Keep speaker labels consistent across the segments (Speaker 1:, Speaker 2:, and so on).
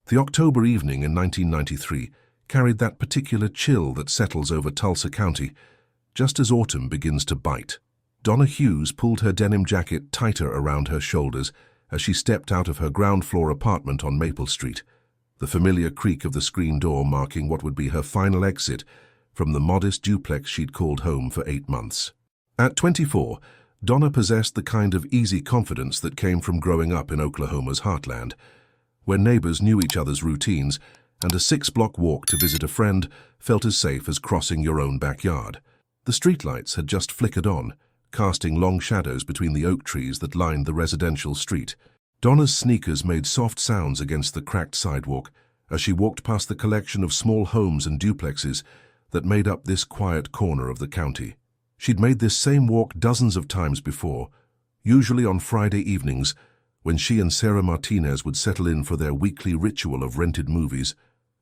Speaker 1: The October evening in 1993 carried that particular chill that settles over Tulsa County, just as autumn begins to bite. Donna Hughes pulled her denim jacket tighter around her shoulders as she stepped out of her ground-floor apartment on Maple Street, the familiar creak of the screen door marking what would be her final exit from the modest duplex she'd called home for 8 months. At 24, Donna possessed the kind of easy confidence that came from growing up in Oklahoma's heartland, where neighbors knew each other's routines and a 6-block walk to visit a friend felt as safe as crossing your own backyard. The streetlights had just flickered on, casting long shadows between the oak trees that lined the residential street. Donna's sneakers made soft sounds against the cracked sidewalk as she walked past the collection of small homes and duplexes that made up this quiet corner of the county. She'd made this same walk dozens of times before, usually on Friday evenings, when she and Sarah Martinez would settle in for their weekly ritual of rented movies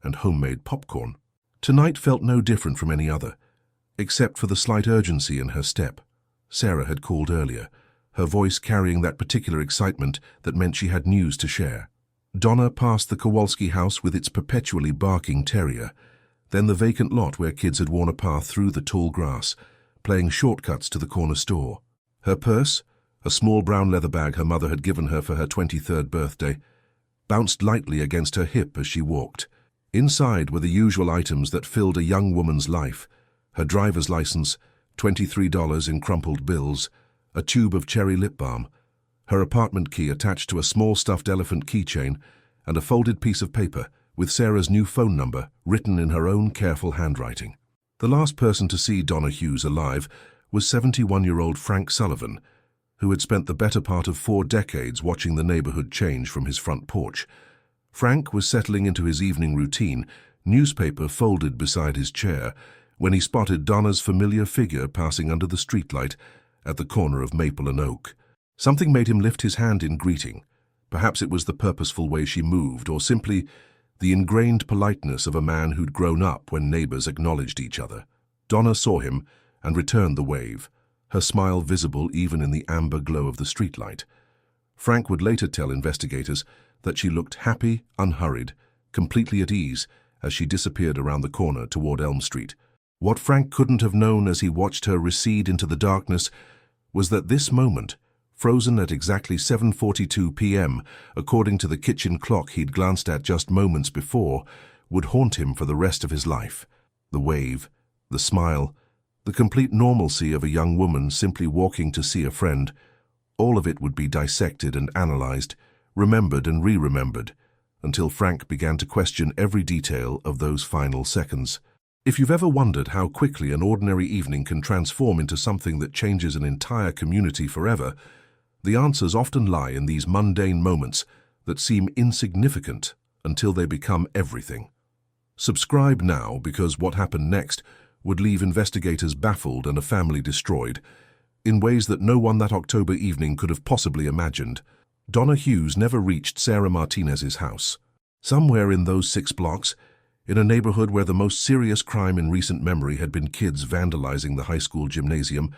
Speaker 1: and homemade popcorn. Tonight felt no different from any other, except for the slight urgency in her step. Sarah had called earlier, her voice carrying that particular excitement that meant she had news to share. Donna passed the Kowalski house with its perpetually barking terrier, then the vacant lot where kids had worn a path through the tall grass, playing shortcuts to the corner store. Her purse, a small brown leather bag her mother had given her for her 23rd birthday, bounced lightly against her hip as she walked. Inside were the usual items that filled a young woman's life: her driver's license, $23 in crumpled bills, a tube of cherry lip balm, her apartment key attached to a small stuffed elephant keychain, and a folded piece of paper with Sarah's new phone number written in her own careful handwriting. The last person to see Donna Hughes alive was 71-year-old Frank Sullivan, who had spent the better part of 4 decades watching the neighborhood change from his front porch. Frank was settling into his evening routine, newspaper folded beside his chair, when he spotted Donna's familiar figure passing under the streetlight at the corner of Maple and Oak. Something made him lift his hand in greeting. Perhaps it was the purposeful way she moved, or simply the ingrained politeness of a man who'd grown up when neighbors acknowledged each other. Donna saw him and returned the wave, her smile visible even in the amber glow of the streetlight. Frank would later tell investigators that she looked happy, unhurried, completely at ease as she disappeared around the corner toward Elm Street. What Frank couldn't have known as he watched her recede into the darkness was that this moment, frozen at exactly 7:42 p.m., according to the kitchen clock he'd glanced at just moments before, would haunt him for the rest of his life. The wave, the smile, the complete normalcy of a young woman simply walking to see a friend, all of it would be dissected and analyzed, remembered and re-remembered, until Frank began to question every detail of those final seconds. If you've ever wondered how quickly an ordinary evening can transform into something that changes an entire community forever, the answers often lie in these mundane moments that seem insignificant until they become everything. Subscribe now, because what happened next would leave investigators baffled and a family destroyed, in ways that no one that October evening could have possibly imagined. Donna Hughes never reached Sarah Martinez's house. Somewhere in those 6 blocks, in a neighborhood where the most serious crime in recent memory had been kids vandalizing the high school gymnasium,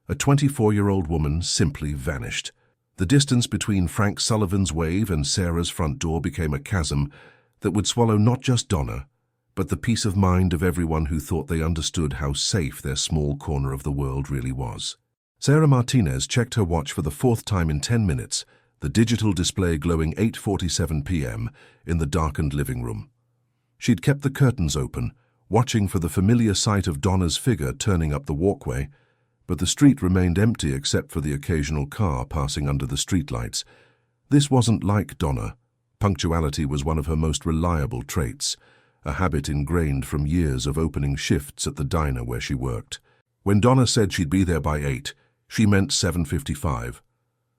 Speaker 1: a 24-year-old woman simply vanished. The distance between Frank Sullivan's wave and Sarah's front door became a chasm that would swallow not just Donna, but the peace of mind of everyone who thought they understood how safe their small corner of the world really was. Sarah Martinez checked her watch for the 4th time in 10 minutes, the digital display glowing 8:47 p.m. in the darkened living room. She'd kept the curtains open, watching for the familiar sight of Donna's figure turning up the walkway, but the street remained empty except for the occasional car passing under the streetlights. This wasn't like Donna. Punctuality was one of her most reliable traits, a habit ingrained from years of opening shifts at the diner where she worked. When Donna said she'd be there by 8, she meant 7:55.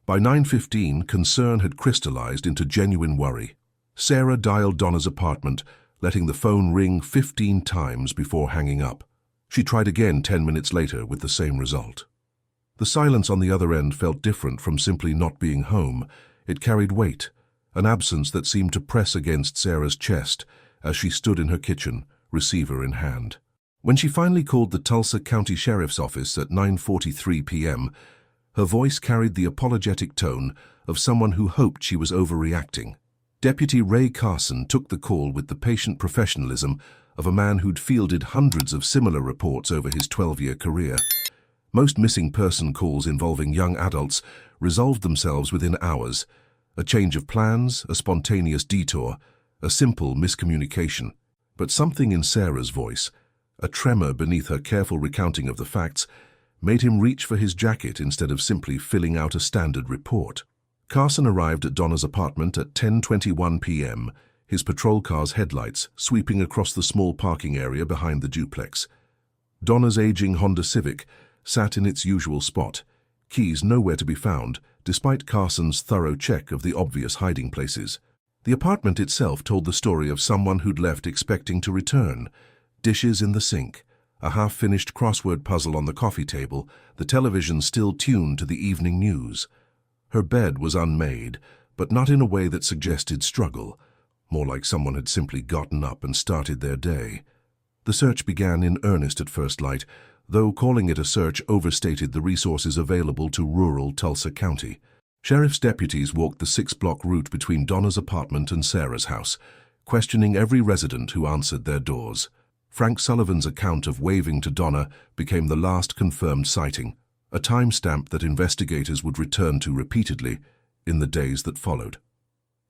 Speaker 1: By 9:15, concern had crystallized into genuine worry. Sarah dialed Donna's apartment, letting the phone ring 15 times before hanging up. She tried again 10 minutes later with the same result. The silence on the other end felt different from simply not being home. It carried weight, an absence that seemed to press against Sarah's chest as she stood in her kitchen, receiver in hand. When she finally called the Tulsa County Sheriff's Office at 9:43 p.m., her voice carried the apologetic tone of someone who hoped she was overreacting. Deputy Ray Carson took the call with the patient professionalism of a man who'd fielded hundreds of similar reports over his 12-year career. Most missing person calls involving young adults resolved themselves within hours. A change of plans, a spontaneous detour, a simple miscommunication. But something in Sarah's voice, a tremor beneath her careful recounting of the facts, made him reach for his jacket instead of simply filling out a standard report. Carson arrived at Donna's apartment at 10:21 p.m., his patrol car's headlights sweeping across the small parking area behind the duplex. Donna's aging Honda Civic sat in its usual spot, keys nowhere to be found, despite Carson's thorough check of the obvious hiding places. The apartment itself told the story of someone who'd left expecting to return. Dishes in the sink, a half-finished crossword puzzle on the coffee table, the television still tuned to the evening news. Her bed was unmade, but not in a way that suggested struggle, more like someone had simply gotten up and started their day. The search began in earnest at first light, though calling it a search overstated the resources available to rural Tulsa County. Sheriff's deputies walked the 6-block route between Donna's apartment and Sarah's house, questioning every resident who answered their doors. Frank Sullivan's account of waving to Donna became the last confirmed sighting, a timestamp that investigators would return to repeatedly in the days that followed.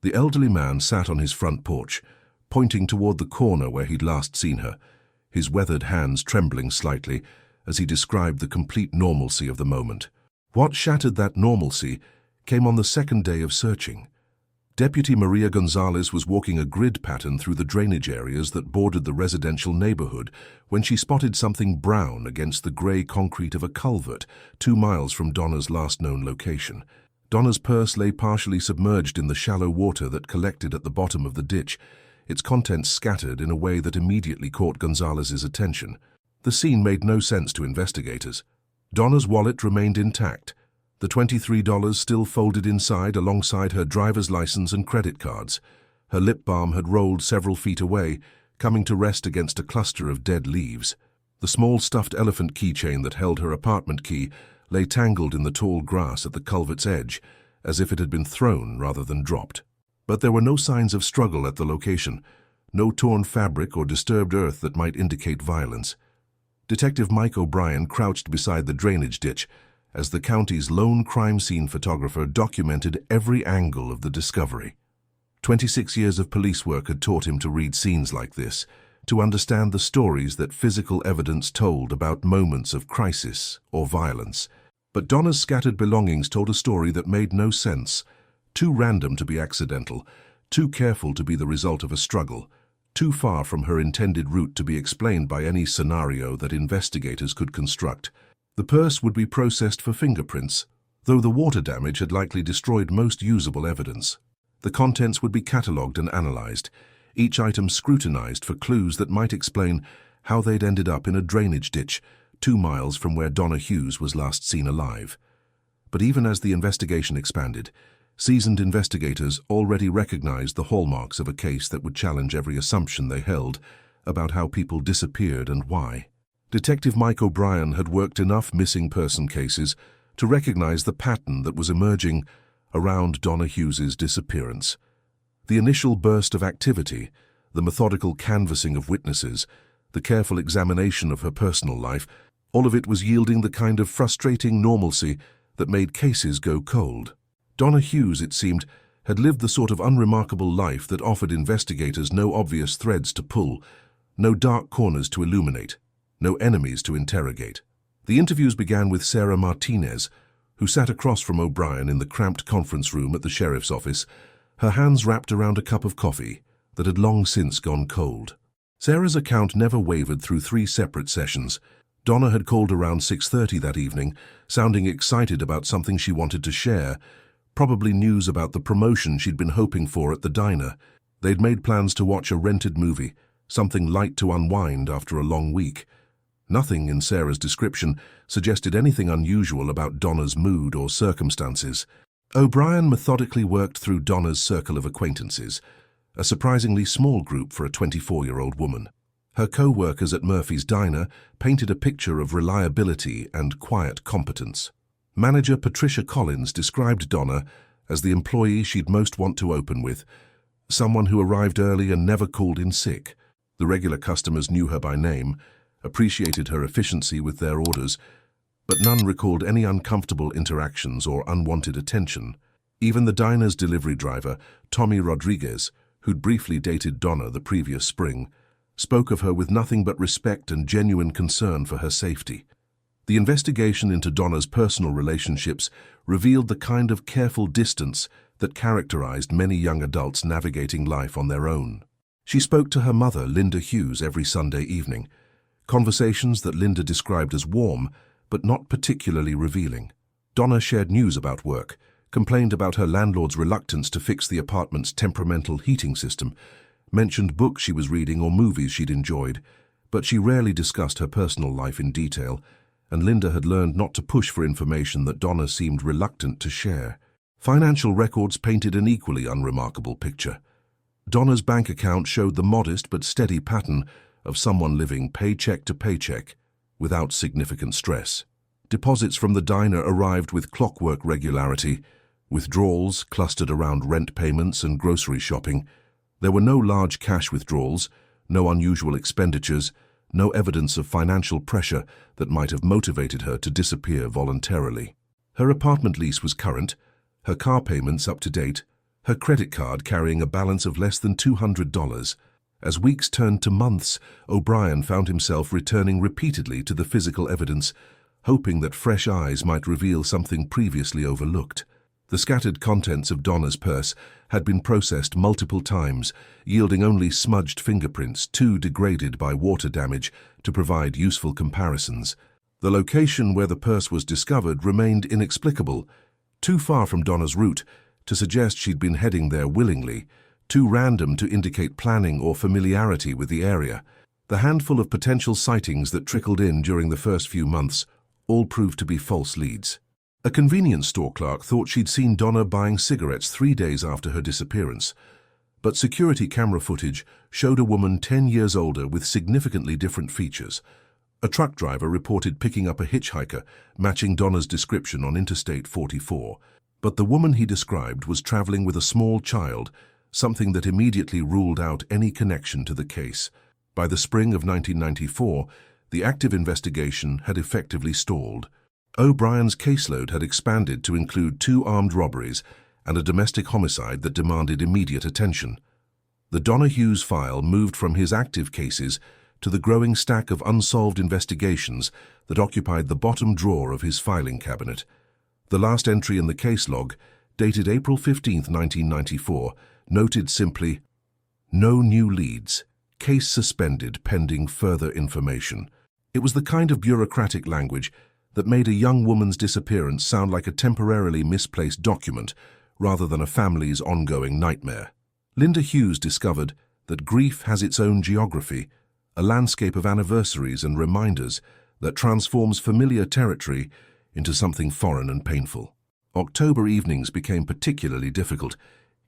Speaker 1: The elderly man sat on his front porch, pointing toward the corner where he'd last seen her, his weathered hands trembling slightly as he described the complete normalcy of the moment. What shattered that normalcy came on the second day of searching. Deputy Maria Gonzalez was walking a grid pattern through the drainage areas that bordered the residential neighborhood when she spotted something brown against the gray concrete of a culvert 2 miles from Donna's last known location. Donna's purse lay partially submerged in the shallow water that collected at the bottom of the ditch, its contents scattered in a way that immediately caught Gonzalez's attention. The scene made no sense to investigators. Donna's wallet remained intact, the $23 still folded inside alongside her driver's license and credit cards. Her lip balm had rolled several feet away, coming to rest against a cluster of dead leaves. The small stuffed elephant keychain that held her apartment key lay tangled in the tall grass at the culvert's edge, as if it had been thrown rather than dropped. But there were no signs of struggle at the location, no torn fabric or disturbed earth that might indicate violence. Detective Mike O'Brien crouched beside the drainage ditch as the county's lone crime scene photographer documented every angle of the discovery. 26 years of police work had taught him to read scenes like this, to understand the stories that physical evidence told about moments of crisis or violence. But Donna's scattered belongings told a story that made no sense, too random to be accidental, too careful to be the result of a struggle, too far from her intended route to be explained by any scenario that investigators could construct. The purse would be processed for fingerprints, though the water damage had likely destroyed most usable evidence. The contents would be catalogued and analyzed, each item scrutinized for clues that might explain how they'd ended up in a drainage ditch 2 miles from where Donna Hughes was last seen alive. But even as the investigation expanded, seasoned investigators already recognized the hallmarks of a case that would challenge every assumption they held about how people disappeared and why. Detective Mike O'Brien had worked enough missing person cases to recognize the pattern that was emerging around Donna Hughes's disappearance. The initial burst of activity, the methodical canvassing of witnesses, the careful examination of her personal life, all of it was yielding the kind of frustrating normalcy that made cases go cold. Donna Hughes, it seemed, had lived the sort of unremarkable life that offered investigators no obvious threads to pull, no dark corners to illuminate, no enemies to interrogate. The interviews began with Sarah Martinez, who sat across from O'Brien in the cramped conference room at the sheriff's office, her hands wrapped around a cup of coffee that had long since gone cold. Sarah's account never wavered through 3 separate sessions. Donna had called around 6:30 that evening, sounding excited about something she wanted to share, probably news about the promotion she'd been hoping for at the diner. They'd made plans to watch a rented movie, something light to unwind after a long week. Nothing in Sarah's description suggested anything unusual about Donna's mood or circumstances. O'Brien methodically worked through Donna's circle of acquaintances, a surprisingly small group for a 24-year-old woman. Her co-workers at Murphy's Diner painted a picture of reliability and quiet competence. Manager Patricia Collins described Donna as the employee she'd most want to open with, someone who arrived early and never called in sick. The regular customers knew her by name, appreciated her efficiency with their orders, but none recalled any uncomfortable interactions or unwanted attention. Even the diner's delivery driver, Tommy Rodriguez, who'd briefly dated Donna the previous spring, spoke of her with nothing but respect and genuine concern for her safety. The investigation into Donna's personal relationships revealed the kind of careful distance that characterized many young adults navigating life on their own. She spoke to her mother, Donna Hughes, every Sunday evening, conversations that Linda described as warm but not particularly revealing. Donna shared news about work, complained about her landlord's reluctance to fix the apartment's temperamental heating system, mentioned books she was reading or movies she'd enjoyed, but she rarely discussed her personal life in detail, and Linda had learned not to push for information that Donna seemed reluctant to share. Financial records painted an equally unremarkable picture. Donna's bank account showed the modest but steady pattern of someone living paycheck to paycheck without significant stress. Deposits from the diner arrived with clockwork regularity, withdrawals clustered around rent payments and grocery shopping. There were no large cash withdrawals, no unusual expenditures, no evidence of financial pressure that might have motivated her to disappear voluntarily. Her apartment lease was current, her car payments up to date, her credit card carrying a balance of less than $200. As weeks turned to months, O'Brien found himself returning repeatedly to the physical evidence, hoping that fresh eyes might reveal something previously overlooked. The scattered contents of Donna's purse had been processed multiple times, yielding only smudged fingerprints, too degraded by water damage to provide useful comparisons. The location where the purse was discovered remained inexplicable, too far from Donna's route to suggest she'd been heading there willingly, too random to indicate planning or familiarity with the area. The handful of potential sightings that trickled in during the first few months all proved to be false leads. A convenience store clerk thought she'd seen Donna buying cigarettes 3 days after her disappearance, but security camera footage showed a woman 10 years older with significantly different features. A truck driver reported picking up a hitchhiker, matching Donna's description on Interstate 44, but the woman he described was traveling with a small child, something that immediately ruled out any connection to the case. By the spring of 1994, the active investigation had effectively stalled. O'Brien's caseload had expanded to include 2 armed robberies and a domestic homicide that demanded immediate attention. The Donna Hughes file moved from his active cases to the growing stack of unsolved investigations that occupied the bottom drawer of his filing cabinet. The last entry in the case log, dated April 15, 1994, noted simply, "No new leads. Case suspended pending further information." It was the kind of bureaucratic language that made a young woman's disappearance sound like a temporarily misplaced document rather than a family's ongoing nightmare. Donna Hughes discovered that grief has its own geography, a landscape of anniversaries and reminders that transforms familiar territory into something foreign and painful. October evenings became particularly difficult,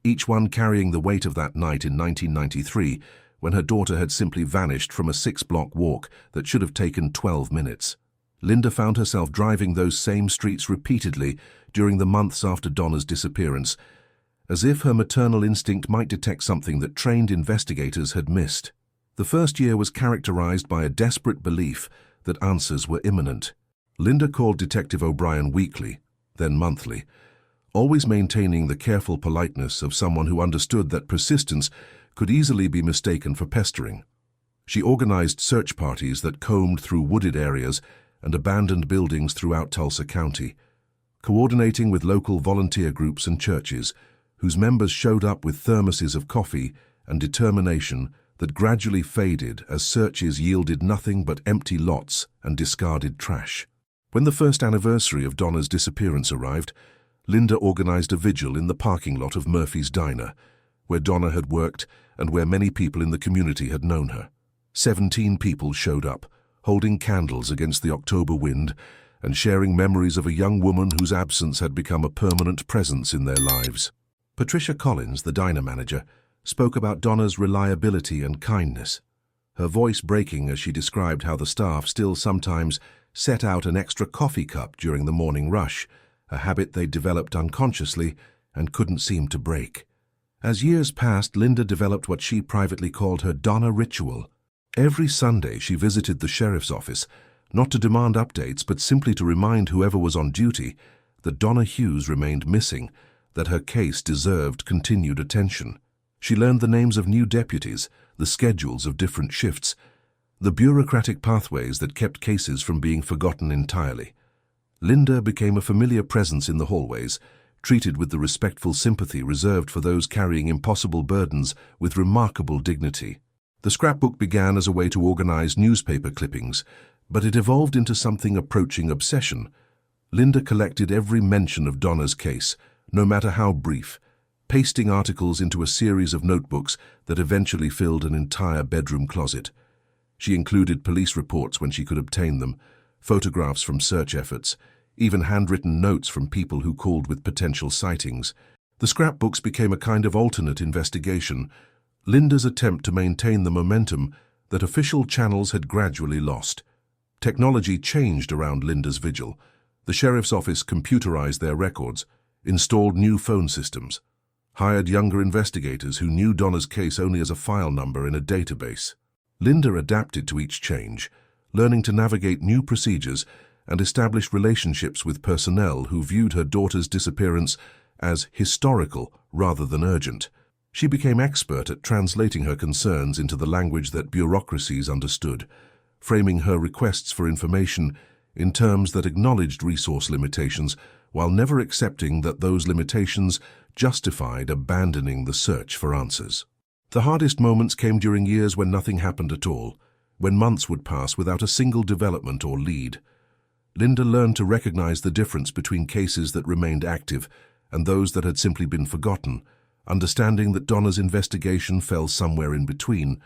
Speaker 1: each one carrying the weight of that night in 1993 when her daughter had simply vanished from a 6-block walk that should have taken 12 minutes. Linda found herself driving those same streets repeatedly during the months after Donna's disappearance, as if her maternal instinct might detect something that trained investigators had missed. The first year was characterized by a desperate belief that answers were imminent. Linda called Detective O'Brien weekly, then monthly, always maintaining the careful politeness of someone who understood that persistence could easily be mistaken for pestering. She organized search parties that combed through wooded areas and abandoned buildings throughout Tulsa County, coordinating with local volunteer groups and churches, whose members showed up with thermoses of coffee and determination that gradually faded as searches yielded nothing but empty lots and discarded trash. When the first anniversary of Donna's disappearance arrived, Linda organized a vigil in the parking lot of Murphy's Diner, where Donna had worked and where many people in the community had known her. 17 people showed up, holding candles against the October wind and sharing memories of a young woman whose absence had become a permanent presence in their lives. Patricia Collins, the diner manager, spoke about Donna's reliability and kindness, her voice breaking as she described how the staff still sometimes set out an extra coffee cup during the morning rush, a habit they developed unconsciously and couldn't seem to break. As years passed, Linda developed what she privately called her Donna ritual. Every Sunday she visited the sheriff's office, not to demand updates, but simply to remind whoever was on duty that Donna Hughes remained missing, that her case deserved continued attention. She learned the names of new deputies, the schedules of different shifts, the bureaucratic pathways that kept cases from being forgotten entirely. Linda became a familiar presence in the hallways, treated with the respectful sympathy reserved for those carrying impossible burdens with remarkable dignity. The scrapbook began as a way to organize newspaper clippings, but it evolved into something approaching obsession. Linda collected every mention of Donna's case, no matter how brief, pasting articles into a series of notebooks that eventually filled an entire bedroom closet. She included police reports when she could obtain them, photographs from search efforts, even handwritten notes from people who called with potential sightings. The scrapbooks became a kind of alternate investigation, Linda's attempt to maintain the momentum that official channels had gradually lost. Technology changed around Linda's vigil. The sheriff's office computerized their records, installed new phone systems, hired younger investigators who knew Donna's case only as a file number in a database. Linda adapted to each change, learning to navigate new procedures and establish relationships with personnel who viewed her daughter's disappearance as historical rather than urgent. She became expert at translating her concerns into the language that bureaucracies understood, framing her requests for information in terms that acknowledged resource limitations while never accepting that those limitations justified abandoning the search for answers. The hardest moments came during years when nothing happened at all, when months would pass without a single development or lead. Linda learned to recognize the difference between cases that remained active and those that had simply been forgotten, understanding that Donna's investigation fell somewhere in between,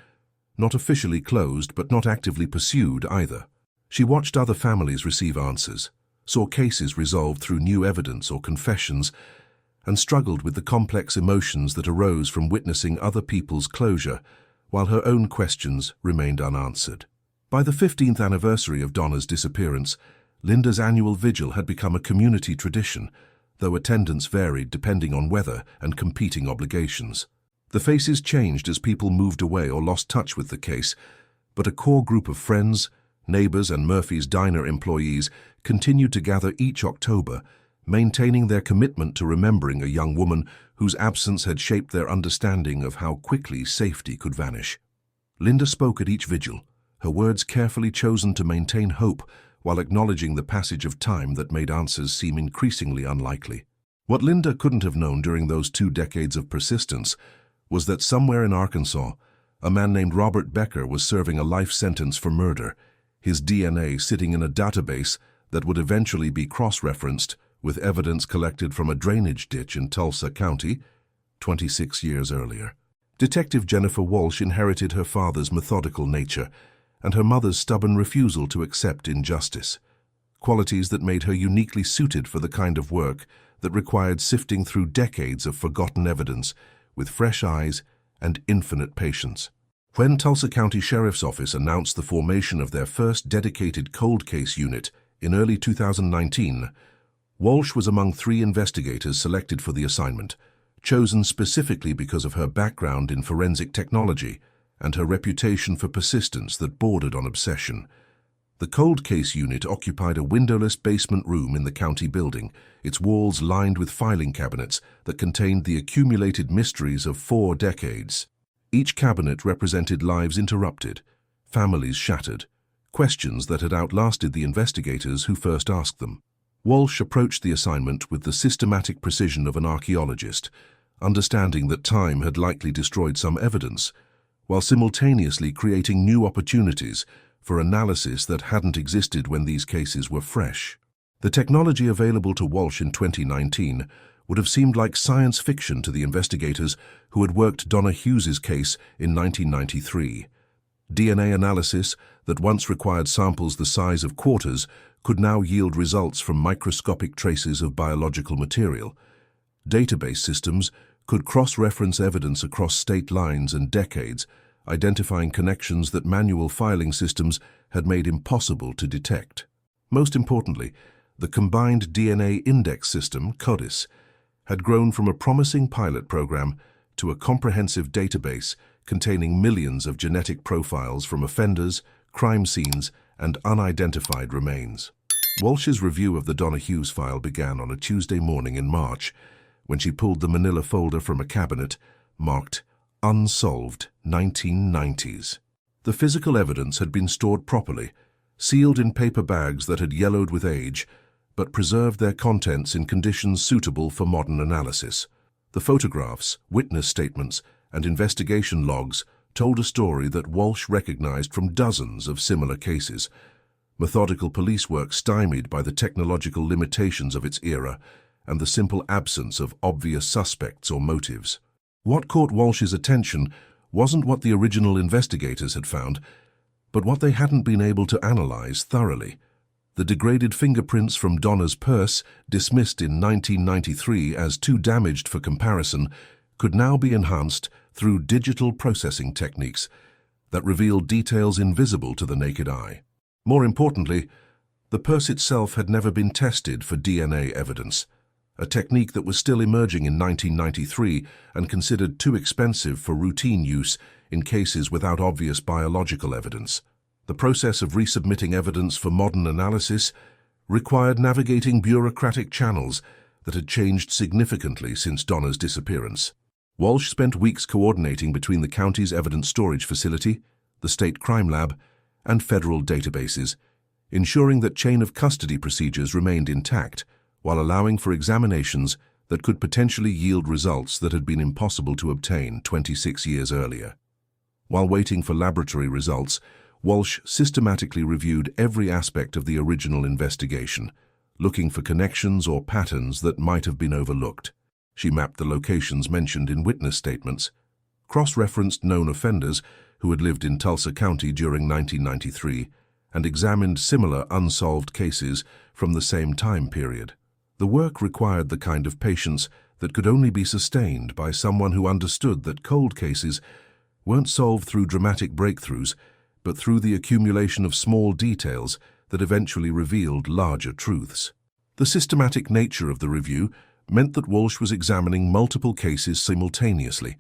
Speaker 1: not officially closed but not actively pursued either. She watched other families receive answers, saw cases resolved through new evidence or confessions, and struggled with the complex emotions that arose from witnessing other people's closure, while her own questions remained unanswered. By the 15th anniversary of Donna's disappearance, Linda's annual vigil had become a community tradition, though attendance varied depending on weather and competing obligations. The faces changed as people moved away or lost touch with the case, but a core group of friends, neighbors, and Murphy's Diner employees continued to gather each October, maintaining their commitment to remembering a young woman whose absence had shaped their understanding of how quickly safety could vanish. Linda spoke at each vigil, her words carefully chosen to maintain hope while acknowledging the passage of time that made answers seem increasingly unlikely. What Linda couldn't have known during those 2 decades of persistence was that somewhere in Arkansas, a man named Robert Becker was serving a life sentence for murder, his DNA sitting in a database that would eventually be cross-referenced with evidence collected from a drainage ditch in Tulsa County 26 years earlier. Detective Jennifer Walsh inherited her father's methodical nature and her mother's stubborn refusal to accept injustice, qualities that made her uniquely suited for the kind of work that required sifting through decades of forgotten evidence with fresh eyes and infinite patience. When Tulsa County Sheriff's Office announced the formation of their first dedicated cold case unit in early 2019, Walsh was among 3 investigators selected for the assignment, chosen specifically because of her background in forensic technology and her reputation for persistence that bordered on obsession. The cold case unit occupied a windowless basement room in the county building, its walls lined with filing cabinets that contained the accumulated mysteries of 4 decades. Each cabinet represented lives interrupted, families shattered, questions that had outlasted the investigators who first asked them. Walsh approached the assignment with the systematic precision of an archaeologist, understanding that time had likely destroyed some evidence, while simultaneously creating new opportunities for analysis that hadn't existed when these cases were fresh. The technology available to Walsh in 2019 would have seemed like science fiction to the investigators who had worked Donna Hughes's case in 1993. DNA analysis that once required samples the size of quarters could now yield results from microscopic traces of biological material. Database systems could cross-reference evidence across state lines and decades, identifying connections that manual filing systems had made impossible to detect. Most importantly, the Combined DNA Index System, CODIS, had grown from a promising pilot program to a comprehensive database containing millions of genetic profiles from offenders, crime scenes, and unidentified remains. Walsh's review of the Donna Hughes file began on a Tuesday morning in March, when she pulled the manila folder from a cabinet marked Unsolved 1990s. The physical evidence had been stored properly, sealed in paper bags that had yellowed with age, but preserved their contents in conditions suitable for modern analysis. The photographs, witness statements, and investigation logs told a story that Walsh recognized from dozens of similar cases. Methodical police work stymied by the technological limitations of its era and the simple absence of obvious suspects or motives. What caught Walsh's attention wasn't what the original investigators had found, but what they hadn't been able to analyze thoroughly. The degraded fingerprints from Donna's purse, dismissed in 1993 as too damaged for comparison, could now be enhanced through digital processing techniques that revealed details invisible to the naked eye. More importantly, the purse itself had never been tested for DNA evidence, a technique that was still emerging in 1993 and considered too expensive for routine use in cases without obvious biological evidence. The process of resubmitting evidence for modern analysis required navigating bureaucratic channels that had changed significantly since Donna's disappearance. Walsh spent weeks coordinating between the county's evidence storage facility, the state crime lab, and federal databases, ensuring that chain of custody procedures remained intact while allowing for examinations that could potentially yield results that had been impossible to obtain 26 years earlier. While waiting for laboratory results, Walsh systematically reviewed every aspect of the original investigation, looking for connections or patterns that might have been overlooked. She mapped the locations mentioned in witness statements, cross-referenced known offenders who had lived in Tulsa County during 1993, and examined similar unsolved cases from the same time period. The work required the kind of patience that could only be sustained by someone who understood that cold cases weren't solved through dramatic breakthroughs, but through the accumulation of small details that eventually revealed larger truths. The systematic nature of the review meant that Walsh was examining multiple cases simultaneously,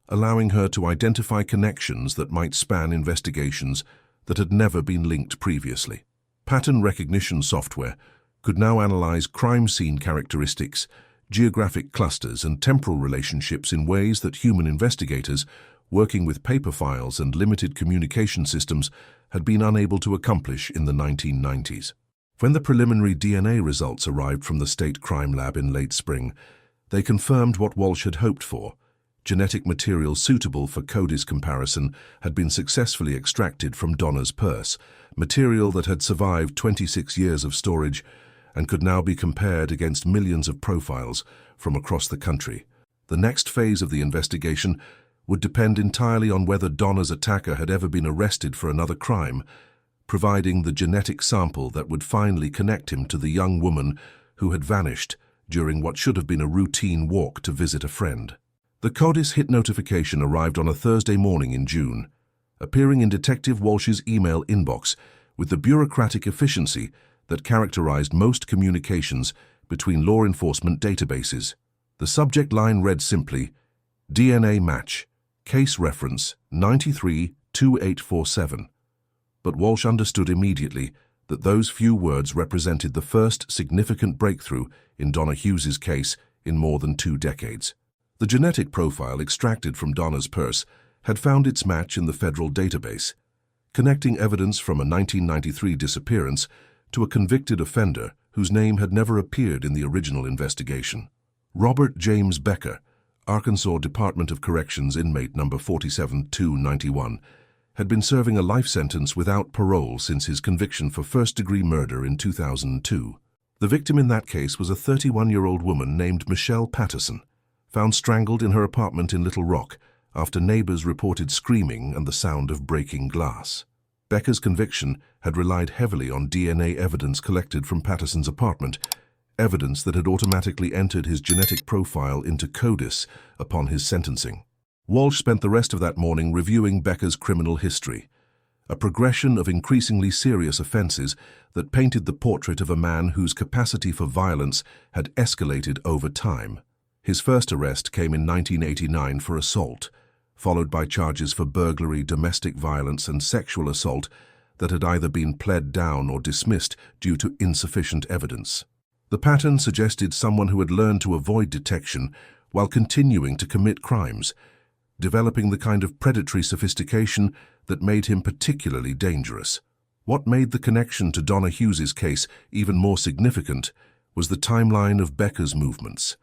Speaker 1: allowing her to identify connections that might span investigations that had never been linked previously. Pattern recognition software could now analyze crime scene characteristics, geographic clusters, and temporal relationships in ways that human investigators, working with paper files and limited communication systems, had been unable to accomplish in the 1990s. When the preliminary DNA results arrived from the state crime lab in late spring, they confirmed what Walsh had hoped for. Genetic material suitable for CODIS comparison had been successfully extracted from Donna's purse, material that had survived 26 years of storage and could now be compared against millions of profiles from across the country. The next phase of the investigation would depend entirely on whether Donna's attacker had ever been arrested for another crime, providing the genetic sample that would finally connect him to the young woman who had vanished during what should have been a routine walk to visit a friend. The CODIS hit notification arrived on a Thursday morning in June, appearing in Detective Walsh's email inbox with the bureaucratic efficiency that characterized most communications between law enforcement databases. The subject line read simply, DNA match, case reference 932847. But Walsh understood immediately that those few words represented the first significant breakthrough in Donna Hughes's case in more than 2 decades. The genetic profile extracted from Donna's purse had found its match in the federal database, connecting evidence from a 1993 disappearance to a convicted offender whose name had never appeared in the original investigation. Robert James Becker, Arkansas Department of Corrections inmate number 47291, had been serving a life sentence without parole since his conviction for first-degree murder in 2002. The victim in that case was a 31-year-old woman named Michelle Patterson, found strangled in her apartment in Little Rock after neighbors reported screaming and the sound of breaking glass. Becker's conviction had relied heavily on DNA evidence collected from Patterson's apartment, evidence that had automatically entered his genetic profile into CODIS upon his sentencing. Walsh spent the rest of that morning reviewing Becker's criminal history, a progression of increasingly serious offenses that painted the portrait of a man whose capacity for violence had escalated over time. His first arrest came in 1989 for assault, followed by charges for burglary, domestic violence, and sexual assault that had either been pled down or dismissed due to insufficient evidence. The pattern suggested someone who had learned to avoid detection while continuing to commit crimes, developing the kind of predatory sophistication that made him particularly dangerous. What made the connection to Donna Hughes's case even more significant was the timeline of Becker's movements.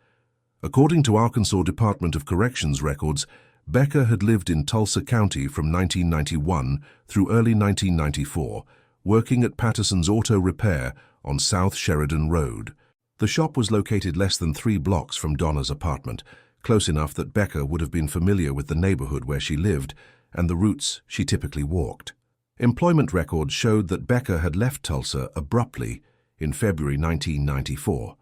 Speaker 1: According to Arkansas Department of Corrections records, Becker had lived in Tulsa County from 1991 through early 1994, working at Patterson's Auto Repair on South Sheridan Road. The shop was located less than 3 blocks from Donna's apartment, close enough that Becker would have been familiar with the neighborhood where she lived and the routes she typically walked. Employment records showed that Becker had left Tulsa abruptly in February 1994,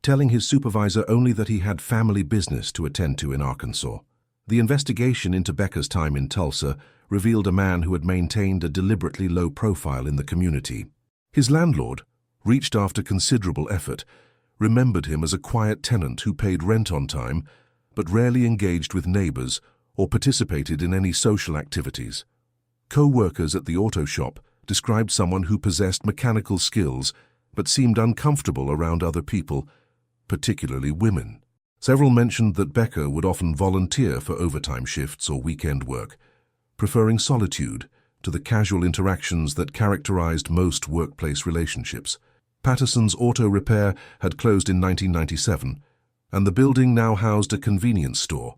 Speaker 1: telling his supervisor only that he had family business to attend to in Arkansas. The investigation into Becker's time in Tulsa revealed a man who had maintained a deliberately low profile in the community. His landlord, reached after considerable effort, remembered him as a quiet tenant who paid rent on time but rarely engaged with neighbors or participated in any social activities. Co-workers at the auto shop described someone who possessed mechanical skills but seemed uncomfortable around other people, particularly women. Several mentioned that Becker would often volunteer for overtime shifts or weekend work, preferring solitude to the casual interactions that characterized most workplace relationships. Patterson's Auto Repair had closed in 1997, and the building now housed a convenience store.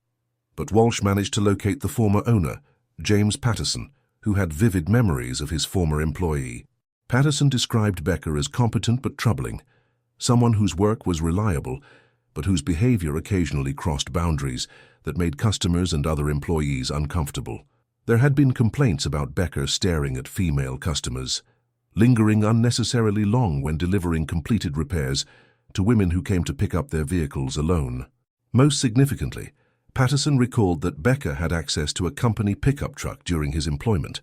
Speaker 1: But Walsh managed to locate the former owner, James Patterson, who had vivid memories of his former employee. Patterson described Becker as competent but troubling, someone whose work was reliable, but whose behavior occasionally crossed boundaries that made customers and other employees uncomfortable. There had been complaints about Becker staring at female customers, lingering unnecessarily long when delivering completed repairs to women who came to pick up their vehicles alone. Most significantly, Patterson recalled that Becker had access to a company pickup truck during his employment,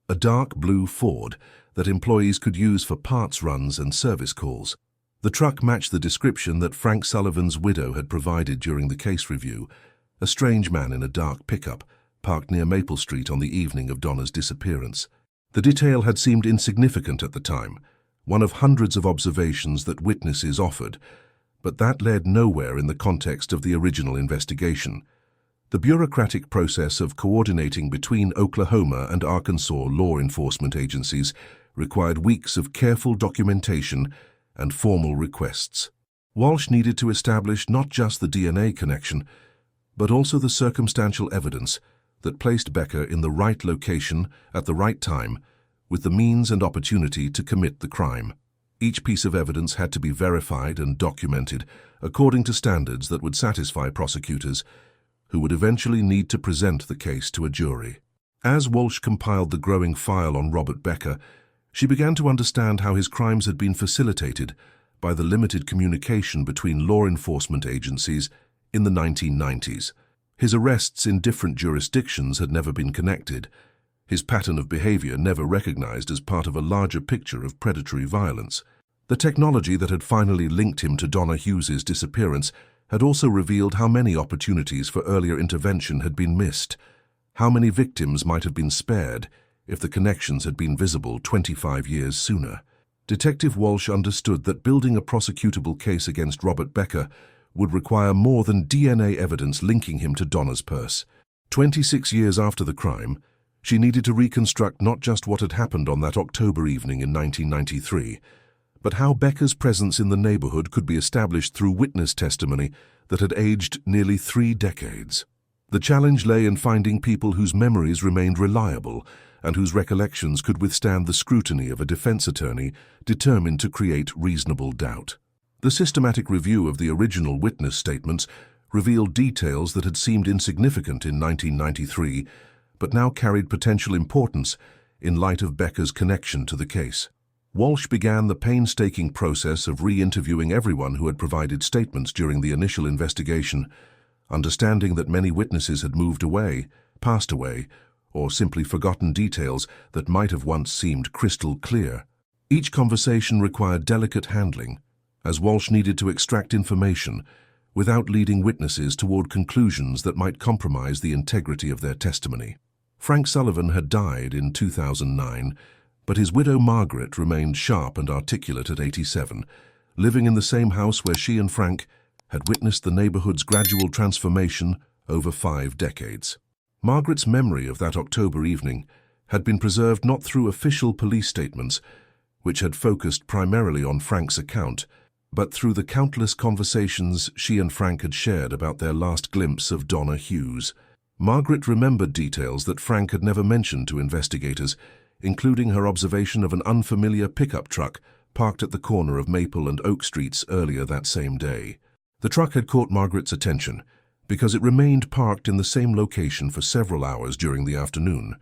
Speaker 1: a dark blue Ford that employees could use for parts runs and service calls. The truck matched the description that Frank Sullivan's widow had provided during the case review, a strange man in a dark pickup, parked near Maple Street on the evening of Donna's disappearance. The detail had seemed insignificant at the time, one of hundreds of observations that witnesses offered, but that led nowhere in the context of the original investigation. The bureaucratic process of coordinating between Oklahoma and Arkansas law enforcement agencies required weeks of careful documentation and formal requests. Walsh needed to establish not just the DNA connection, but also the circumstantial evidence that placed Becker in the right location at the right time, with the means and opportunity to commit the crime. Each piece of evidence had to be verified and documented according to standards that would satisfy prosecutors, who would eventually need to present the case to a jury. As Walsh compiled the growing file on Robert Becker, she began to understand how his crimes had been facilitated by the limited communication between law enforcement agencies in the 1990s. His arrests in different jurisdictions had never been connected, his pattern of behavior never recognized as part of a larger picture of predatory violence. The technology that had finally linked him to Donna Hughes's disappearance had also revealed how many opportunities for earlier intervention had been missed, how many victims might have been spared if the connections had been visible 25 years sooner. Detective Walsh understood that building a prosecutable case against Robert Becker would require more than DNA evidence linking him to Donna's purse. 26 years after the crime, she needed to reconstruct not just what had happened on that October evening in 1993, but how Becker's presence in the neighborhood could be established through witness testimony that had aged nearly 3 decades. The challenge lay in finding people whose memories remained reliable and whose recollections could withstand the scrutiny of a defense attorney determined to create reasonable doubt. The systematic review of the original witness statements revealed details that had seemed insignificant in 1993, but now carried potential importance in light of Becker's connection to the case. Walsh began the painstaking process of re-interviewing everyone who had provided statements during the initial investigation, understanding that many witnesses had moved away, passed away, or simply forgotten details that might have once seemed crystal clear. Each conversation required delicate handling, as Walsh needed to extract information without leading witnesses toward conclusions that might compromise the integrity of their testimony. Frank Sullivan had died in 2009, but his widow Margaret remained sharp and articulate at 87, living in the same house where she and Frank had witnessed the neighborhood's gradual transformation over 5 decades. Margaret's memory of that October evening had been preserved not through official police statements, which had focused primarily on Frank's account, but through the countless conversations she and Frank had shared about their last glimpse of Donna Hughes. Margaret remembered details that Frank had never mentioned to investigators, including her observation of an unfamiliar pickup truck parked at the corner of Maple and Oak Streets earlier that same day. The truck had caught Margaret's attention because it remained parked in the same location for several hours during the afternoon,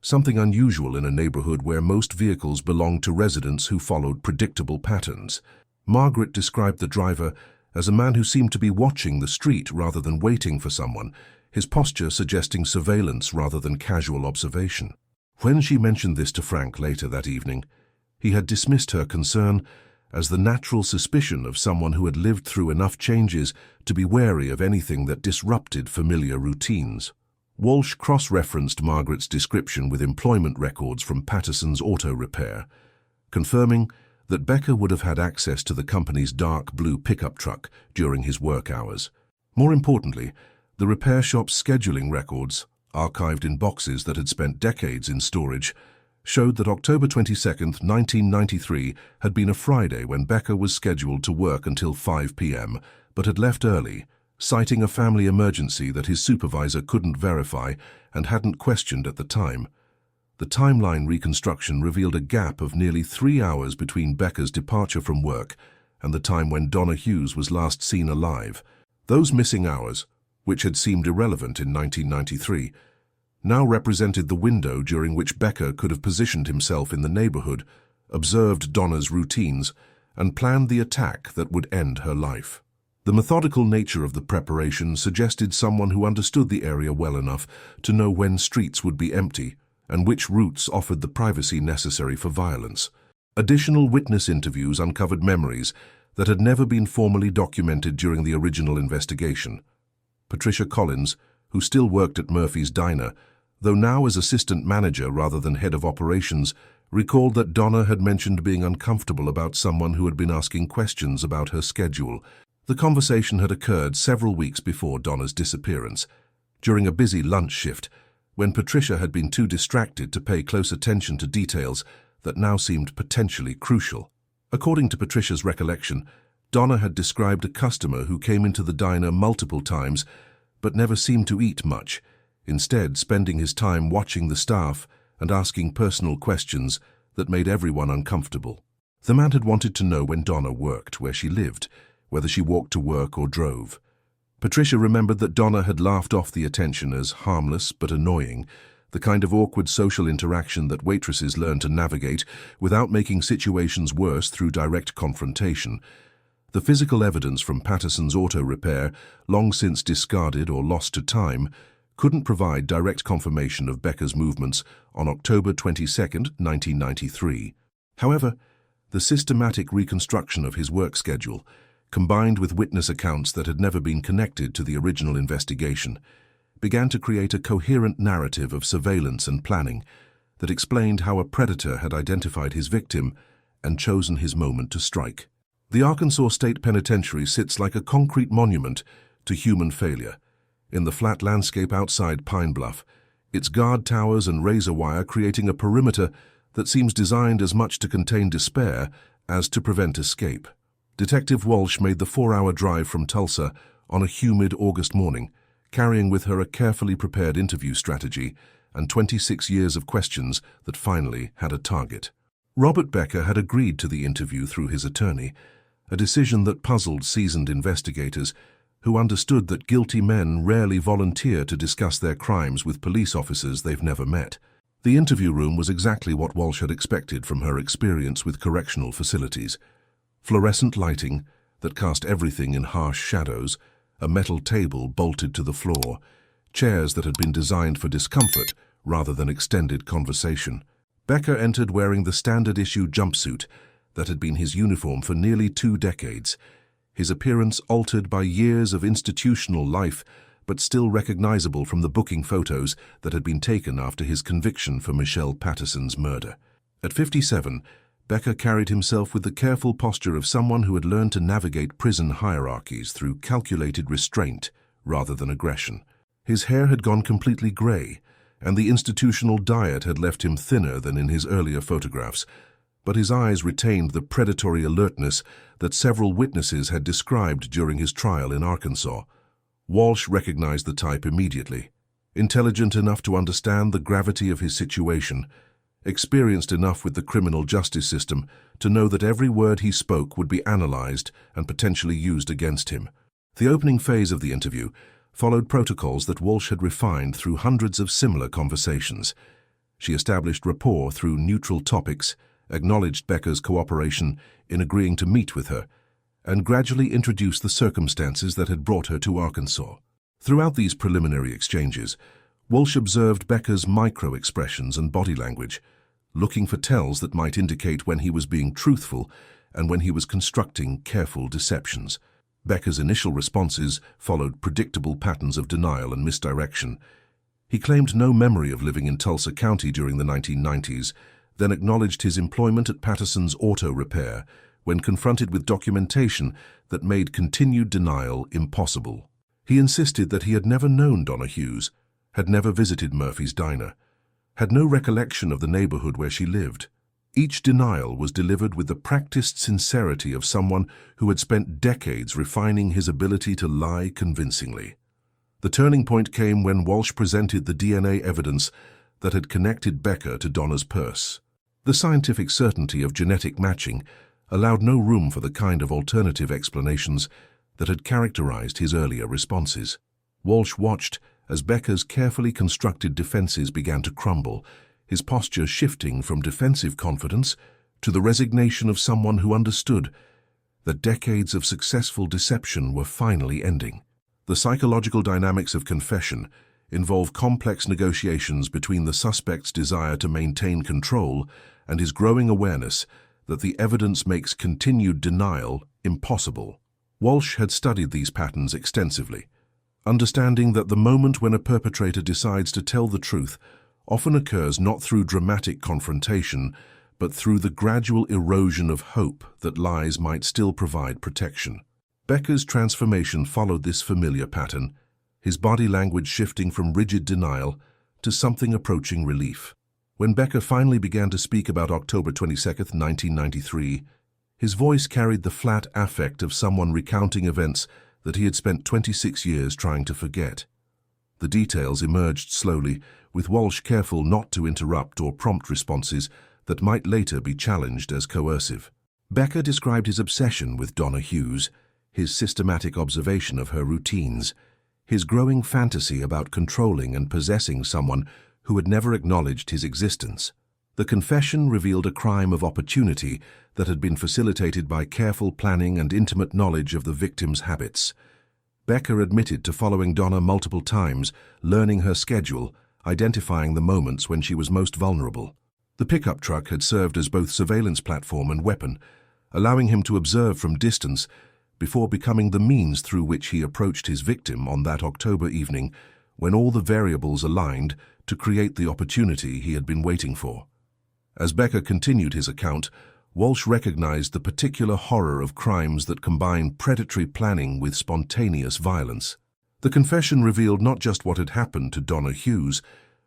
Speaker 1: something unusual in a neighborhood where most vehicles belonged to residents who followed predictable patterns. Margaret described the driver as a man who seemed to be watching the street rather than waiting for someone, his posture suggesting surveillance rather than casual observation. When she mentioned this to Frank later that evening, he had dismissed her concern as the natural suspicion of someone who had lived through enough changes to be wary of anything that disrupted familiar routines. Walsh cross-referenced Margaret's description with employment records from Patterson's Auto Repair, confirming that Becker would have had access to the company's dark blue pickup truck during his work hours. More importantly, the repair shop's scheduling records, archived in boxes that had spent decades in storage, showed that October 22, 1993 had been a Friday when Becker was scheduled to work until 5 p.m., but had left early, citing a family emergency that his supervisor couldn't verify and hadn't questioned at the time. The timeline reconstruction revealed a gap of nearly 3 hours between Becker's departure from work and the time when Donna Hughes was last seen alive. Those missing hours, which had seemed irrelevant in 1993, now represented the window during which Becker could have positioned himself in the neighborhood, observed Donna's routines, and planned the attack that would end her life. The methodical nature of the preparation suggested someone who understood the area well enough to know when streets would be empty and which routes offered the privacy necessary for violence. Additional witness interviews uncovered memories that had never been formally documented during the original investigation. Patricia Collins, who still worked at Murphy's Diner, though now as assistant manager rather than head of operations, recalled that Donna had mentioned being uncomfortable about someone who had been asking questions about her schedule. The conversation had occurred several weeks before Donna's disappearance, during a busy lunch shift, when Patricia had been too distracted to pay close attention to details that now seemed potentially crucial. According to Patricia's recollection, Donna had described a customer who came into the diner multiple times but never seemed to eat much, instead spending his time watching the staff and asking personal questions that made everyone uncomfortable. The man had wanted to know when Donna worked, where she lived, whether she walked to work or drove. Patricia remembered that Donna had laughed off the attention as harmless but annoying, the kind of awkward social interaction that waitresses learn to navigate without making situations worse through direct confrontation. The physical evidence from Patterson's Auto Repair, long since discarded or lost to time, couldn't provide direct confirmation of Becker's movements on October 22, 1993. However, the systematic reconstruction of his work schedule, combined with witness accounts that had never been connected to the original investigation, began to create a coherent narrative of surveillance and planning that explained how a predator had identified his victim and chosen his moment to strike. The Arkansas State Penitentiary sits like a concrete monument to human failure. In the flat landscape outside Pine Bluff, its guard towers and razor wire creating a perimeter that seems designed as much to contain despair as to prevent escape. Detective Walsh made the 4-hour drive from Tulsa on a humid August morning, carrying with her a carefully prepared interview strategy and 26 years of questions that finally had a target. Robert Becker had agreed to the interview through his attorney, a decision that puzzled seasoned investigators who understood that guilty men rarely volunteer to discuss their crimes with police officers they've never met. The interview room was exactly what Walsh had expected from her experience with correctional facilities. Fluorescent lighting that cast everything in harsh shadows, a metal table bolted to the floor, chairs that had been designed for discomfort rather than extended conversation. Becker entered wearing the standard-issue jumpsuit that had been his uniform for nearly 2 decades, his appearance altered by years of institutional life, but still recognizable from the booking photos that had been taken after his conviction for Michelle Patterson's murder. At 57, Becker carried himself with the careful posture of someone who had learned to navigate prison hierarchies through calculated restraint rather than aggression. His hair had gone completely gray, and the institutional diet had left him thinner than in his earlier photographs, but his eyes retained the predatory alertness that several witnesses had described during his trial in Arkansas. Walsh recognized the type immediately. Intelligent enough to understand the gravity of his situation, experienced enough with the criminal justice system to know that every word he spoke would be analyzed and potentially used against him. The opening phase of the interview followed protocols that Walsh had refined through hundreds of similar conversations. She established rapport through neutral topics, acknowledged Becker's cooperation in agreeing to meet with her, and gradually introduced the circumstances that had brought her to Arkansas. Throughout these preliminary exchanges, Walsh observed Becker's micro-expressions and body language, looking for tells that might indicate when he was being truthful and when he was constructing careful deceptions. Becker's initial responses followed predictable patterns of denial and misdirection. He claimed no memory of living in Tulsa County during the 1990s, then acknowledged his employment at Patterson's Auto Repair when confronted with documentation that made continued denial impossible. He insisted that he had never known Donna Hughes, had never visited Murphy's Diner, had no recollection of the neighborhood where she lived. Each denial was delivered with the practiced sincerity of someone who had spent decades refining his ability to lie convincingly. The turning point came when Walsh presented the DNA evidence that had connected Becker to Donna's purse. The scientific certainty of genetic matching allowed no room for the kind of alternative explanations that had characterized his earlier responses. Walsh watched as Becker's carefully constructed defenses began to crumble, his posture shifting from defensive confidence to the resignation of someone who understood that decades of successful deception were finally ending. The psychological dynamics of confession involve complex negotiations between the suspect's desire to maintain control and his growing awareness that the evidence makes continued denial impossible. Walsh had studied these patterns extensively, understanding that the moment when a perpetrator decides to tell the truth often occurs not through dramatic confrontation, but through the gradual erosion of hope that lies might still provide protection. Becker's transformation followed this familiar pattern, his body language shifting from rigid denial to something approaching relief. When Becker finally began to speak about October 22, 1993, his voice carried the flat affect of someone recounting events that he had spent 26 years trying to forget. The details emerged slowly, with Walsh careful not to interrupt or prompt responses that might later be challenged as coercive. Becker described his obsession with Donna Hughes, his systematic observation of her routines, his growing fantasy about controlling and possessing someone who had never acknowledged his existence. The confession revealed a crime of opportunity that had been facilitated by careful planning and intimate knowledge of the victim's habits. Becker admitted to following Donna multiple times, learning her schedule, identifying the moments when she was most vulnerable. The pickup truck had served as both surveillance platform and weapon, allowing him to observe from distance before becoming the means through which he approached his victim on that October evening when all the variables aligned to create the opportunity he had been waiting for. As Becker continued his account, Walsh recognized the particular horror of crimes that combine predatory planning with spontaneous violence. The confession revealed not just what had happened to Donna Hughes,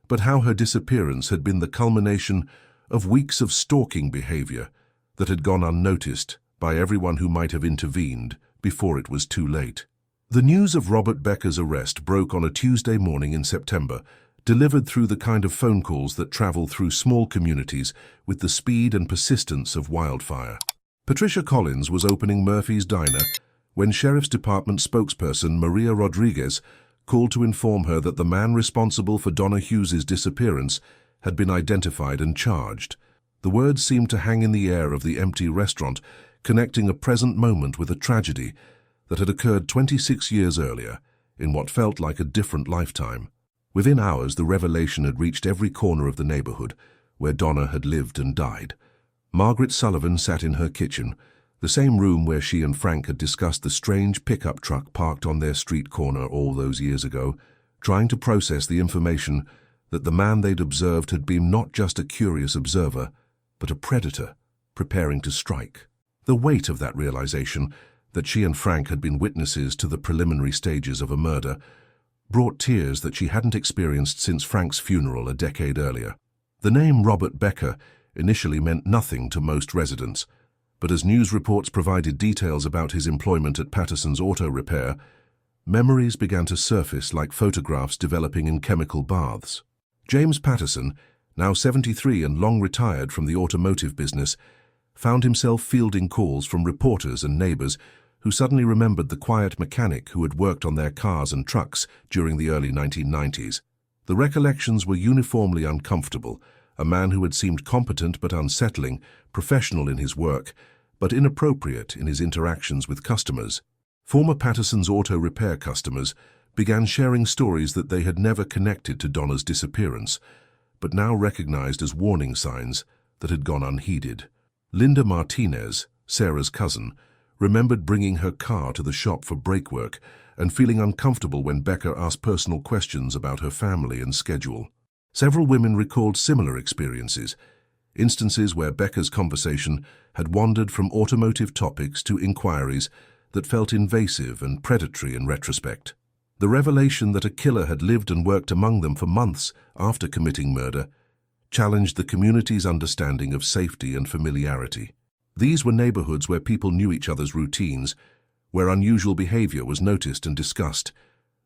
Speaker 1: but how her disappearance had been the culmination of weeks of stalking behavior that had gone unnoticed by everyone who might have intervened before it was too late. The news of Robert Becker's arrest broke on a Tuesday morning in September, delivered through the kind of phone calls that travel through small communities with the speed and persistence of wildfire. Patricia Collins was opening Murphy's Diner when Sheriff's Department spokesperson Maria Rodriguez called to inform her that the man responsible for Donna Hughes's disappearance had been identified and charged. The words seemed to hang in the air of the empty restaurant, connecting a present moment with a tragedy that had occurred 26 years earlier, in what felt like a different lifetime. Within hours, the revelation had reached every corner of the neighborhood where Donna had lived and died. Margaret Sullivan sat in her kitchen, The same room where she and Frank had discussed the strange pickup truck parked on their street corner all those years ago, trying to process the information that the man they'd observed had been not just a curious observer, but a predator preparing to strike. The weight of that realization, that she and Frank had been witnesses to the preliminary stages of a murder, brought tears that she hadn't experienced since Frank's funeral a decade earlier. The name Robert Becker initially meant nothing to most residents, but as news reports provided details about his employment at Patterson's Auto Repair, memories began to surface like photographs developing in chemical baths. James Patterson, now 73 and long retired from the automotive business, found himself fielding calls from reporters and neighbors who suddenly remembered the quiet mechanic who had worked on their cars and trucks during the early 1990s. The recollections were uniformly uncomfortable, a man who had seemed competent but unsettling, professional in his work, but inappropriate in his interactions with customers. Former Patterson's Auto Repair customers began sharing stories that they had never connected to Donna's disappearance, but now recognized as warning signs that had gone unheeded. Linda Martinez, Sarah's cousin, remembered bringing her car to the shop for brake work and feeling uncomfortable when Becker asked personal questions about her family and schedule. Several women recalled similar experiences, instances where Becker's conversation had wandered from automotive topics to inquiries that felt invasive and predatory in retrospect. The revelation that a killer had lived and worked among them for months after committing murder challenged the community's understanding of safety and familiarity. These were neighborhoods where people knew each other's routines, where unusual behavior was noticed and discussed,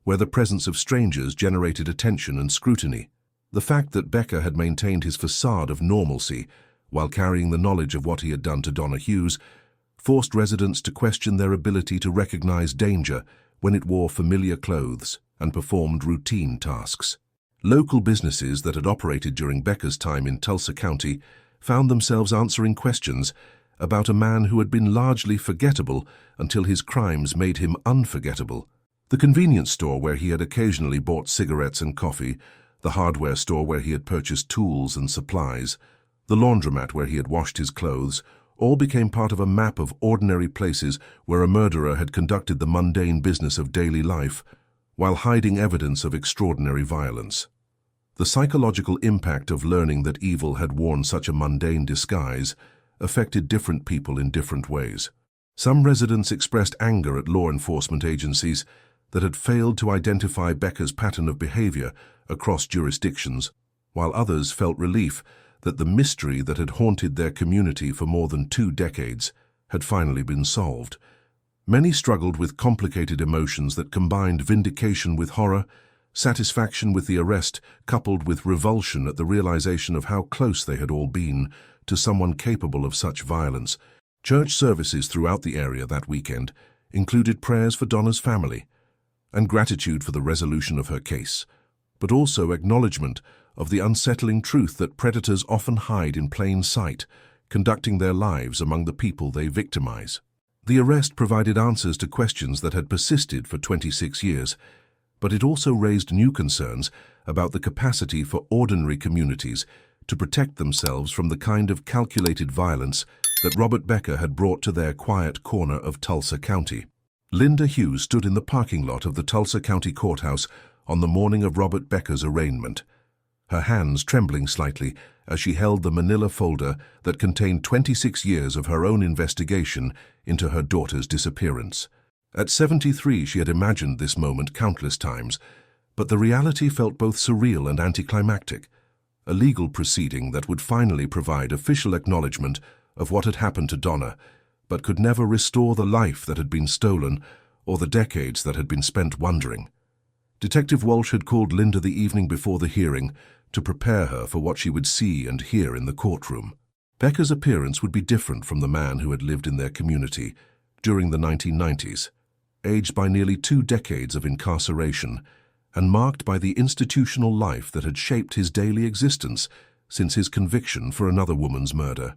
Speaker 1: where the presence of strangers generated attention and scrutiny. The fact that Becker had maintained his facade of normalcy while carrying the knowledge of what he had done to Donna Hughes forced residents to question their ability to recognize danger when it wore familiar clothes and performed routine tasks. Local businesses that had operated during Becker's time in Tulsa County found themselves answering questions about a man who had been largely forgettable until his crimes made him unforgettable. The convenience store where he had occasionally bought cigarettes and coffee, the hardware store where he had purchased tools and supplies, the laundromat where he had washed his clothes, all became part of a map of ordinary places where a murderer had conducted the mundane business of daily life while hiding evidence of extraordinary violence. The psychological impact of learning that evil had worn such a mundane disguise affected different people in different ways. Some residents expressed anger at law enforcement agencies that had failed to identify Becker's pattern of behavior across jurisdictions, while others felt relief that the mystery that had haunted their community for more than 2 decades had finally been solved. Many struggled with complicated emotions that combined vindication with horror, satisfaction with the arrest coupled with revulsion at the realization of how close they had all been to someone capable of such violence. Church services throughout the area that weekend included prayers for Donna's family and gratitude for the resolution of her case, but also acknowledgement of the unsettling truth that predators often hide in plain sight, conducting their lives among the people they victimize. The arrest provided answers to questions that had persisted for 26 years, but it also raised new concerns about the capacity for ordinary communities to protect themselves from the kind of calculated violence that Robert Becker had brought to their quiet corner of Tulsa County. Linda Hughes stood in the parking lot of the Tulsa County Courthouse on the morning of Robert Becker's arraignment, her hands trembling slightly as she held the manila folder that contained 26 years of her own investigation into her daughter's disappearance. At 73, she had imagined this moment countless times, but the reality felt both surreal and anticlimactic. A legal proceeding that would finally provide official acknowledgement of what had happened to Donna, but could never restore the life that had been stolen or the decades that had been spent wondering. Detective Walsh had called Linda the evening before the hearing to prepare her for what she would see and hear in the courtroom. Becker's appearance would be different from the man who had lived in their community during the 1990s, aged by nearly 2 decades of incarceration and marked by the institutional life that had shaped his daily existence since his conviction for another woman's murder.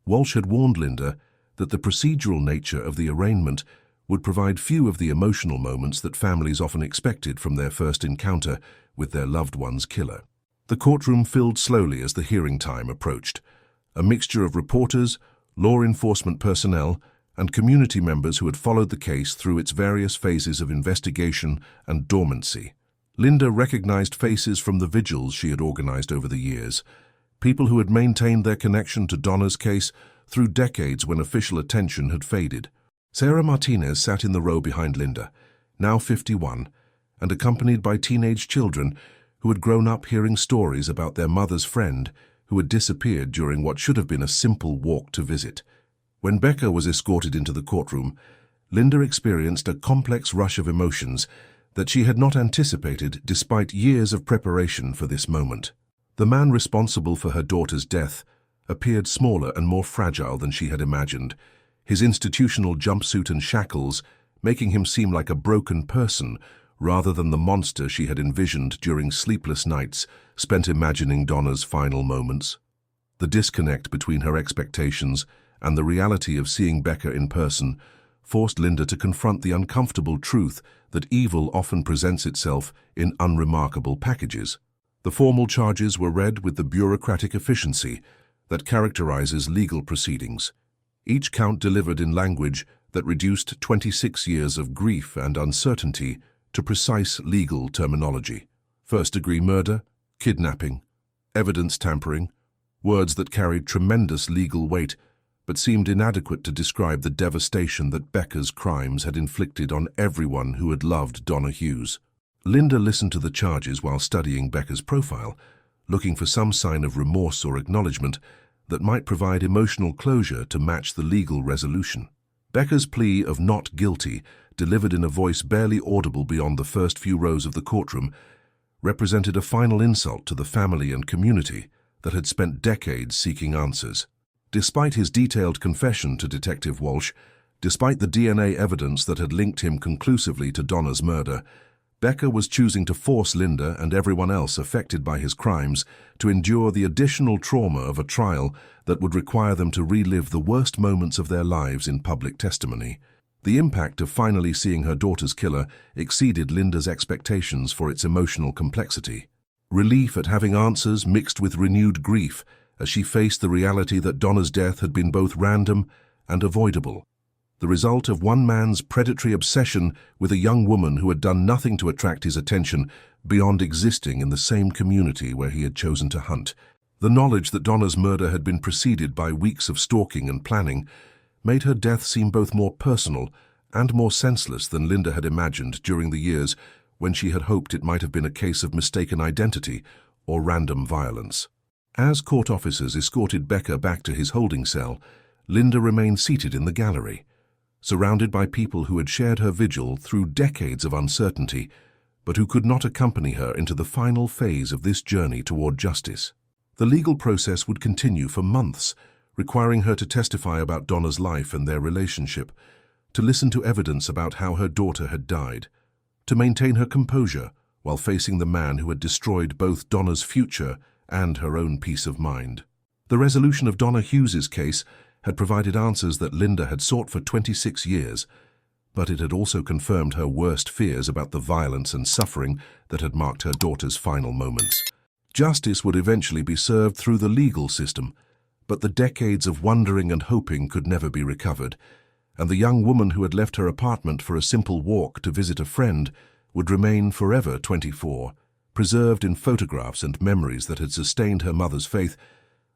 Speaker 1: Walsh had warned Linda that the procedural nature of the arraignment would provide few of the emotional moments that families often expected from their first encounter with their loved one's killer. The courtroom filled slowly as the hearing time approached. A mixture of reporters, law enforcement personnel, and community members who had followed the case through its various phases of investigation and dormancy. Linda recognized faces from the vigils she had organized over the years, people who had maintained their connection to Donna's case through decades when official attention had faded. Sarah Martinez sat in the row behind Linda, now 51, and accompanied by teenage children who had grown up hearing stories about their mother's friend who had disappeared during what should have been a simple walk to visit. When Becca was escorted into the courtroom, Linda experienced a complex rush of emotions that she had not anticipated despite years of preparation for this moment. The man responsible for her daughter's death appeared smaller and more fragile than she had imagined, his institutional jumpsuit and shackles making him seem like a broken person rather than the monster she had envisioned during sleepless nights spent imagining Donna's final moments. The disconnect between her expectations and the reality of seeing Becca in person forced Linda to confront the uncomfortable truth that evil often presents itself in unremarkable packages. The formal charges were read with the bureaucratic efficiency that characterizes legal proceedings, each count delivered in language that reduced 26 years of grief and uncertainty to precise legal terminology. First-degree murder, kidnapping, evidence tampering, words that carried tremendous legal weight but seemed inadequate to describe the devastation that Becca's crimes had inflicted on everyone who had loved Donna Hughes. Linda listened to the charges while studying Becca's profile, looking for some sign of remorse or acknowledgement that might provide emotional closure to match the legal resolution. Becca's plea of not guilty, delivered in a voice barely audible beyond the first few rows of the courtroom, represented a final insult to the family and community that had spent decades seeking answers. Despite his detailed confession to Detective Walsh, despite the DNA evidence that had linked him conclusively to Donna's murder, Becca was choosing to force Linda and everyone else affected by his crimes to endure the additional trauma of a trial that would require them to relive the worst moments of their lives in public testimony. The impact of finally seeing her daughter's killer exceeded Linda's expectations for its emotional complexity. Relief at having answers mixed with renewed grief as she faced the reality that Donna's death had been both random and avoidable, the result of one man's predatory obsession with a young woman who had done nothing to attract his attention beyond existing in the same community where he had chosen to hunt. The knowledge that Donna's murder had been preceded by weeks of stalking and planning made her death seem both more personal and more senseless than Linda had imagined during the years when she had hoped it might have been a case of mistaken identity or random violence. As court officers escorted Becca back to his holding cell, Linda remained seated in the gallery, surrounded by people who had shared her vigil through decades of uncertainty, but who could not accompany her into the final phase of this journey toward justice. The legal process would continue for months, requiring her to testify about Donna's life and their relationship, to listen to evidence about how her daughter had died, to maintain her composure while facing the man who had destroyed both Donna's future and her own peace of mind. The resolution of Donna Hughes's case had provided answers that Linda had sought for 26 years, but it had also confirmed her worst fears about the violence and suffering that had marked her daughter's final moments. Justice would eventually be served through the legal system, but the decades of wondering and hoping could never be recovered, and the young woman who had left her apartment for a simple walk to visit a friend would remain forever 24, preserved in photographs and memories that had sustained her mother's faith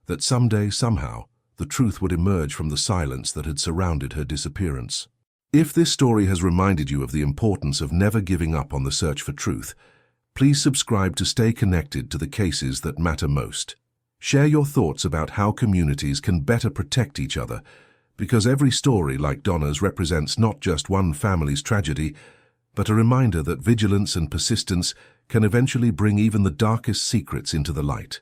Speaker 1: that someday, somehow, the truth would emerge from the silence that had surrounded her disappearance. If this story has reminded you of the importance of never giving up on the search for truth, please subscribe to stay connected to the cases that matter most. Share your thoughts about how communities can better protect each other, because every story like Donna's represents not just one family's tragedy, but a reminder that vigilance and persistence can eventually bring even the darkest secrets into the light.